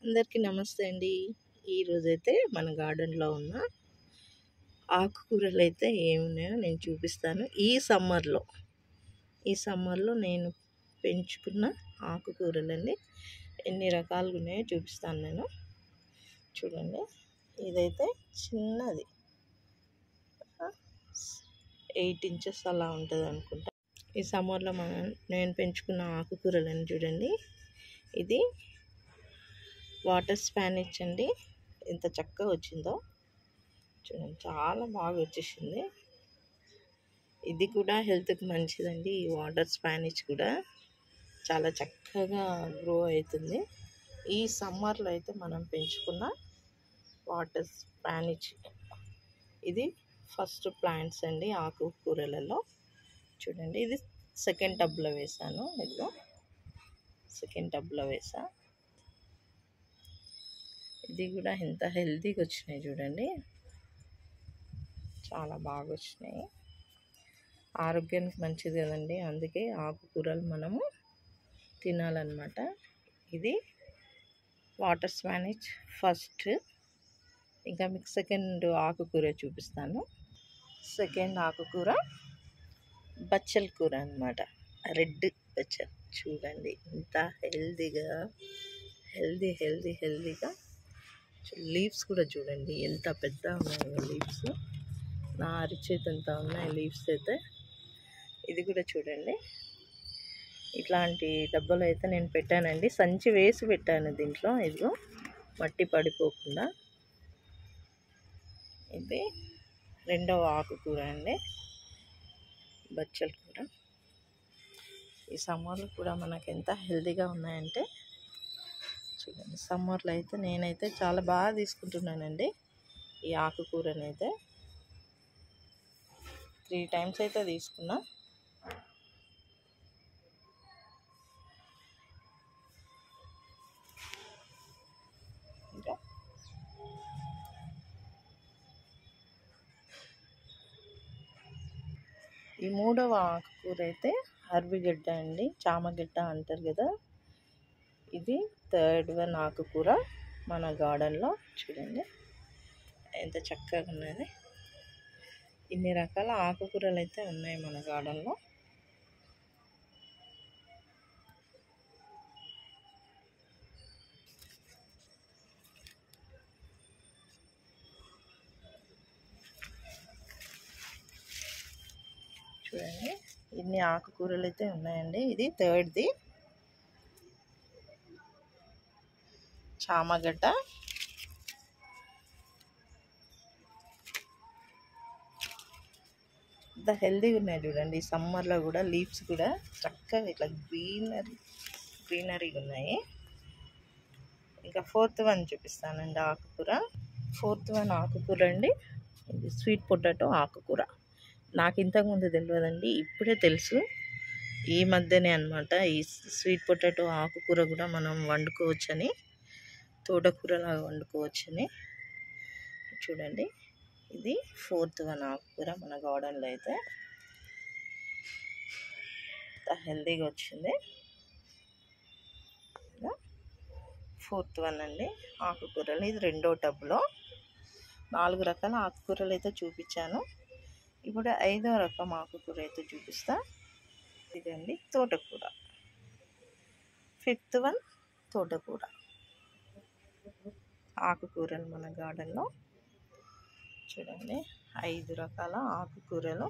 అందరికీ నమస్తే అండి. ఈరోజైతే మన గార్డెన్‌లో ఉన్న ఆకుకూరలైతే ఏమున్నాయో నేను చూపిస్తాను. ఈ సమ్మర్‌లో నేను పెంచుకున్న ఆకుకూరలండి. ఎన్ని రకాలుగున్నాయో చూపిస్తాను నేను. చూడండి. ఇదైతే చిన్నది. 8 ఇంచెస్ అలా ఉంటదనుకుంటా. ఈ సమ్మర్‌లో నేను పెంచుకున్న ఆకుకూరలని చూడండి. ఇది వాటర్ స్పానిష్ అండి. ఎంత చక్కగా వచ్చిందో చూడండి, చాలా బాగా వచ్చేసింది. ఇది కూడా హెల్త్కి మంచిదండి. ఈ వాటర్ స్పానిష్ కూడా చాలా చక్కగా గ్రో అవుతుంది. ఈ సమ్మర్లో అయితే మనం పెంచుకున్న వాటర్ స్పానిష్ ఇది ఫస్ట్ ప్లాంట్స్ అండి ఆకుకూరలలో. చూడండి, ఇది సెకండ్ టబ్లో వేసాను. ఇదిగో సెకండ్ టబ్లో వేసా. ఇది కూడా ఎంత హెల్తీగా వచ్చినాయి చూడండి, చాలా బాగా వచ్చినాయి. ఆరోగ్యానికి మంచిది కదండి, అందుకే ఆకుకూరలు మనము తినాలన్నమాట. ఇది వాటర్ స్పానిష్ ఫస్ట్. ఇంకా మీకు సెకండ్ ఆకుకూర చూపిస్తాను. సెకండ్ ఆకుకూర బచ్చల కూర అన్నమాట. రెడ్ బచ్చల్. చూడండి ఎంత హెల్తీగా లీవ్స్ కూడా చూడండి ఎంత పెద్ద ఉన్నాయి లీవ్స్. నా అరిచేతంత ఉన్నాయి లీవ్స్ అయితే. ఇది కూడా చూడండి, ఇట్లాంటి డబ్బాలు అయితే నేను పెట్టానండి. సంచి వేసి పెట్టాను దీంట్లో. ఇదిగో మట్టి పడిపోకుండా. ఇది రెండవ ఆకుకూర అండి, బచ్చల కూర. ఈ సమ్మర్లో కూడా మనకు ఎంత హెల్తీగా ఉన్నాయంటే చూడండి. సమ్మర్లో అయితే నేనైతే చాలా బాగా తీసుకుంటున్నానండి ఈ ఆకుకూరని అయితే. 3 times అయితే తీసుకున్నా. ఇంకా ఈ మూడవ ఆకుకూర అయితే అరవిగడ్డ అండి, చామగడ్డ అంటారు కదా. ఇది థర్డ్ వన్ ఆకుకూర మన గార్డెన్లో. చూడండి ఎంత చక్కగా ఉన్నది. ఇన్ని రకాల ఆకుకూరలు అయితే ఉన్నాయి మన గార్డెన్లో. చూడండి ఇన్ని ఆకుకూరలు అయితే ఉన్నాయండి. ఇది థర్డ్ది చామగడ్డ. ఇంత హెల్తీగా ఉన్నాయి చూడండి. ఈ సమ్మర్లో కూడా లీవ్స్ కూడా చక్కగా ఇట్లా గ్రీనరీగా ఉన్నాయి. ఇంకా ఫోర్త్ వన్ చూపిస్తానండి ఆకుకూర. ఫోర్త్ వన్ ఆకుకూర అండి, ఇది స్వీట్ పొటాటో ఆకుకూర. నాకు ఇంతకుముందు తెలియదండి, ఇప్పుడే తెలుసు ఈ మధ్యనే అనమాట. ఈ స్వీట్ పొటాటో ఆకుకూర కూడా మనం వండుకోవచ్చని, తోటకూరలాగా వండుకోవచ్చని. చూడండి, ఇది ఫోర్త్ వన్ ఆకుకూర మన గార్డెన్లో అయితే. హెల్తీగా వచ్చింది. ఫోర్త్ వన్ అండి ఆకుకూరలు. ఇది రెండో టబ్లో 4 రకాల ఆకుకూరలు అయితే చూపించాను. ఇప్పుడు 5వ రకం ఆకుకూర అయితే చూపిస్తా. ఇదండి తోటకూర. 5th వన్ తోటకూర ఆకుకూరలు మన గార్డెన్లో. చూడండి 5 రకాల ఆకుకూరలు.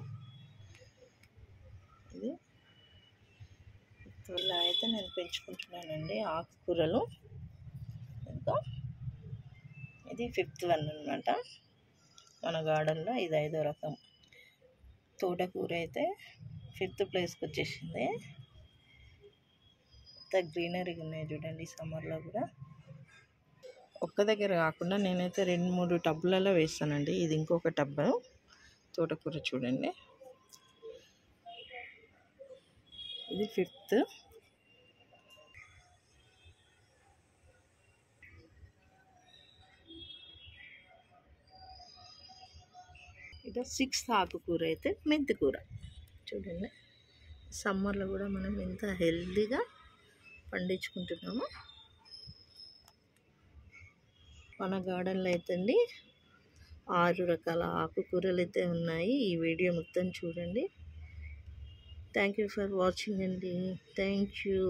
ఇది ఇలా అయితే నేను పెంచుకుంటున్నానండి ఆకుకూరలు. ఇంకా ఇది 5th వన్ అనమాట మన గార్డెన్లో. ఇది 5వ రకం. తోటకూర అయితే 5th ప్లేస్కి వచ్చేసింది. ఇంత గ్రీనరీగా ఉన్నాయి చూడండి. సమ్మర్లో కూడా ఒక్క దగ్గర కాకుండా నేనైతే 2-3 టబ్లలో వేస్తానండి. ఇది ఇంకొక టబ్బు తోటకూర. చూడండి, ఇది 5th. ఇక 6th ఆకుకూర అయితే మెంతికూర. చూడండి, సమ్మర్లో కూడా మనం ఎంత హెల్తీగా పండించుకుంటున్నామో. మన గార్డెన్లో అయితే అండి 6 రకాల ఆకుకూరలు అయితే ఉన్నాయి. ఈ వీడియో మొత్తం చూడండి. థ్యాంక్ యూ ఫర్ వాచింగ్ అండి. Thank you.